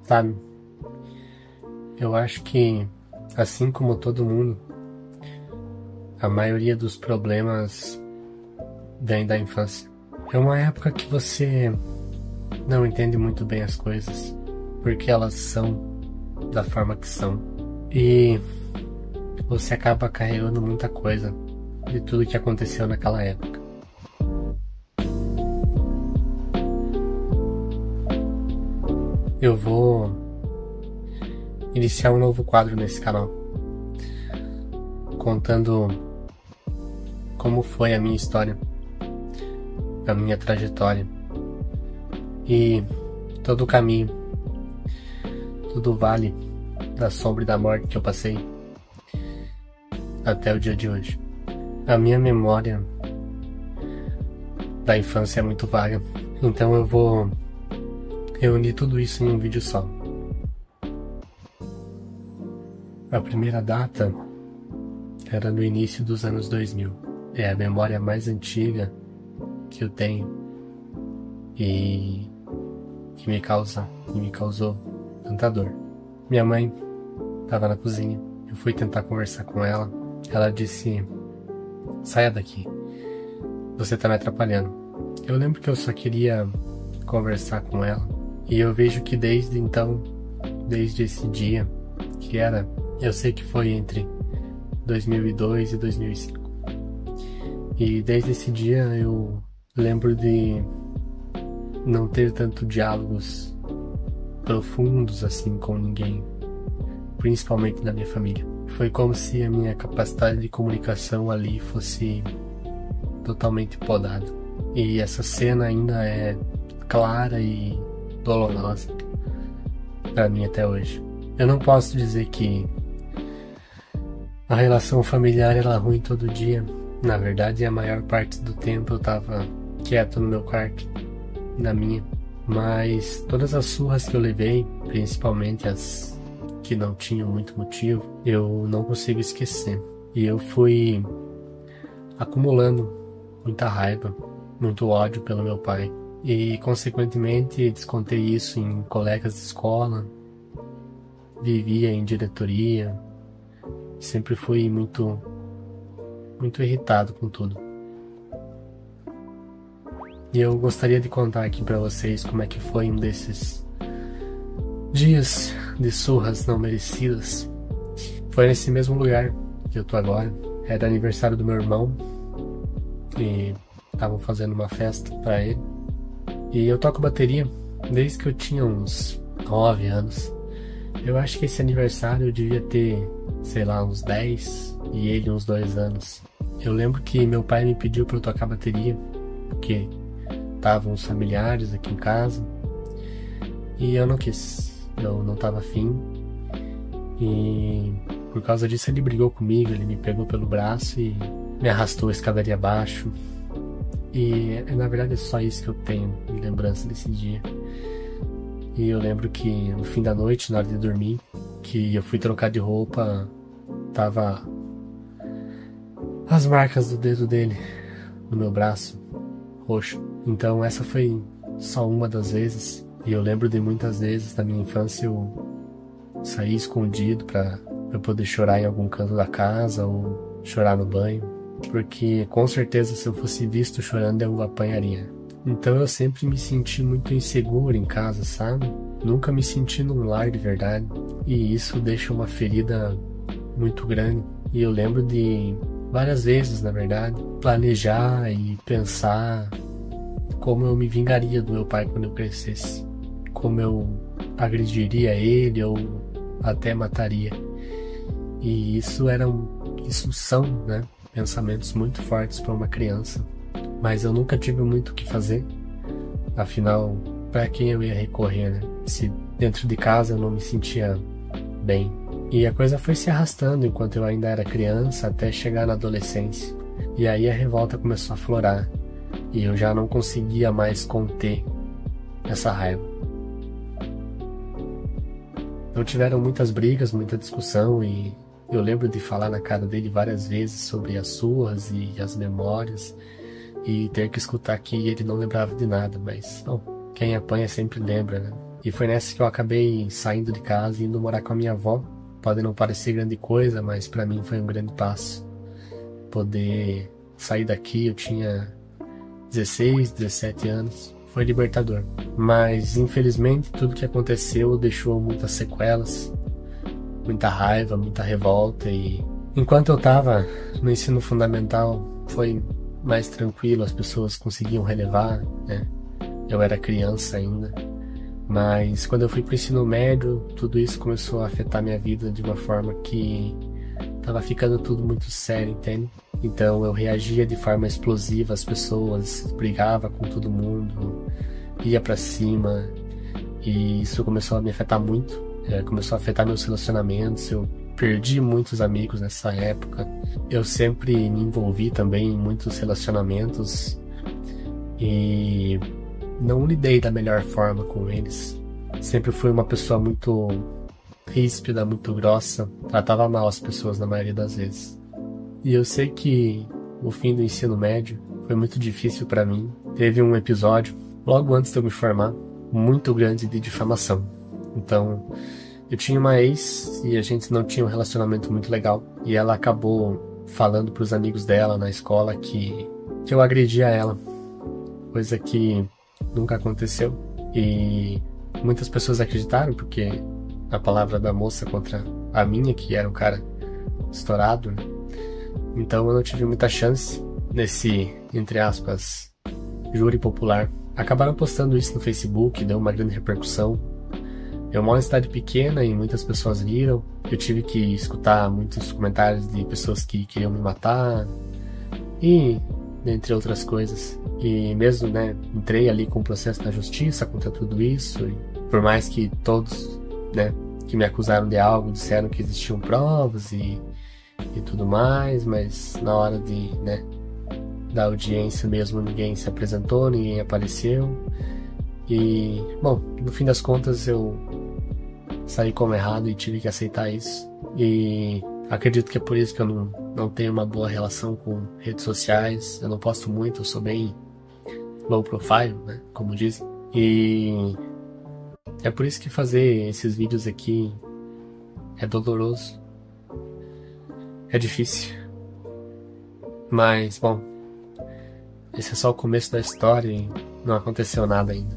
Sabe, eu acho que, assim como todo mundo, a maioria dos problemas vem da infância. É uma época que você não entende muito bem as coisas, porque elas são da forma que são. E você acaba carregando muita coisa de tudo que aconteceu naquela época. Eu vou iniciar um novo quadro nesse canal, contando como foi a minha história, a minha trajetória e todo o caminho, todo o vale da sombra e da morte que eu passei até o dia de hoje. A minha memória da infância é muito vaga, então eu vou reunir tudo isso em um vídeo só. A primeira data era no início dos anos 2000. É a memória mais antiga que eu tenho e que me causou tanta dor. Minha mãe estava na cozinha, eu fui tentar conversar com ela. Ela disse: saia daqui, você tá me atrapalhando. Eu lembro que eu só queria conversar com ela, e eu vejo que desde então, desde esse dia, que era, eu sei que foi entre 2002 e 2005, e desde esse dia eu lembro de não ter tanto diálogos profundos assim com ninguém, principalmente na minha família. Foi como se a minha capacidade de comunicação ali fosse totalmente podada. E essa cena ainda é clara e dolorosa para mim até hoje. Eu não posso dizer que a relação familiar era ruim todo dia. Na verdade, a maior parte do tempo eu tava quieto no meu quarto, na minha. Mas todas as surras que eu levei, principalmente as que não tinham muito motivo, eu não consigo esquecer. E eu fui acumulando muita raiva, muito ódio pelo meu pai. E, consequentemente, descontei isso em colegas de escola, vivia em diretoria, sempre fui muito irritado com tudo. E eu gostaria de contar aqui pra vocês como é que foi um desses dias de surras não merecidas. Foi nesse mesmo lugar que eu tô agora. Era aniversário do meu irmão e estavam fazendo uma festa pra ele. E eu toco bateria desde que eu tinha uns 9 anos. Eu acho que esse aniversário eu devia ter, sei lá, uns 10 e ele uns 2 anos. Eu lembro que meu pai me pediu pra eu tocar bateria, porque estavam os familiares aqui em casa, e eu não quis, eu não tava afim, e por causa disso ele brigou comigo, ele me pegou pelo braço e me arrastou a escadaria abaixo, e na verdade é só isso que eu tenho de lembrança desse dia. E eu lembro que no fim da noite, na hora de dormir, que eu fui trocar de roupa, tava as marcas do dedo dele no meu braço, roxo. Então essa foi só uma das vezes. E eu lembro de muitas vezes na minha infância eu sair escondido pra eu poder chorar em algum canto da casa ou chorar no banho. Porque com certeza se eu fosse visto chorando eu apanharia. Então eu sempre me senti muito inseguro em casa, sabe? Nunca me senti num lar de verdade. E isso deixa uma ferida muito grande. E eu lembro de várias vezes, na verdade, planejar e pensar como eu me vingaria do meu pai quando eu crescesse. Como eu agrediria ele ou até mataria. E isso são, né, pensamentos muito fortes para uma criança. Mas eu nunca tive muito o que fazer. Afinal, para quem eu ia recorrer, né? Se dentro de casa eu não me sentia bem. E a coisa foi se arrastando enquanto eu ainda era criança até chegar na adolescência. E aí a revolta começou a florar. E eu já não conseguia mais conter essa raiva. Então tiveram muitas brigas, muita discussão, e eu lembro de falar na cara dele várias vezes sobre as surras e as memórias, e ter que escutar que ele não lembrava de nada, mas bom, quem apanha sempre lembra, né? E foi nessa que eu acabei saindo de casa e indo morar com a minha avó. Pode não parecer grande coisa, mas pra mim foi um grande passo. Poder sair daqui, eu tinha 16, 17 anos. Foi libertador. Mas, infelizmente, tudo que aconteceu deixou muitas sequelas. Muita raiva, muita revolta. E enquanto eu tava no ensino fundamental, foi mais tranquilo, as pessoas conseguiam relevar, né? Eu era criança ainda. Mas quando eu fui pro ensino médio, tudo isso começou a afetar minha vida de uma forma que tava ficando tudo muito sério, entende? Então eu reagia de forma explosiva às pessoas, brigava com todo mundo, ia pra cima, e isso começou a me afetar muito. Começou a afetar meus relacionamentos, eu perdi muitos amigos nessa época. Eu sempre me envolvi também em muitos relacionamentos e não lidei da melhor forma com eles. Sempre fui uma pessoa muito ríspida, muito grossa, tratava mal as pessoas na maioria das vezes. E eu sei que o fim do ensino médio foi muito difícil para mim. Teve um episódio, logo antes de eu me formar, muito grande de difamação. Então, eu tinha uma ex e a gente não tinha um relacionamento muito legal. E ela acabou falando pros amigos dela na escola que eu agredia ela. Coisa que nunca aconteceu. E muitas pessoas acreditaram, porque a palavra da moça contra a minha, que era um cara estourado, né? Então eu não tive muita chance nesse, entre aspas, júri popular. Acabaram postando isso no Facebook, deu uma grande repercussão. Eu moro em cidade pequena e muitas pessoas viram. Eu tive que escutar muitos comentários de pessoas que queriam me matar. E entre outras coisas. E mesmo, né, entrei ali com o processo na justiça contra tudo isso. E por mais que todos, né, que me acusaram de algo disseram que existiam provas e tudo mais, mas na hora de, né, da audiência mesmo ninguém se apresentou, ninguém apareceu. E, bom, no fim das contas eu saí como errado e tive que aceitar isso. E acredito que é por isso que eu não tenho uma boa relação com redes sociais. Eu não posto muito, eu sou bem low profile, né, como dizem. E é por isso que fazer esses vídeos aqui é doloroso. É difícil. Mas, bom, esse é só o começo da história e não aconteceu nada ainda.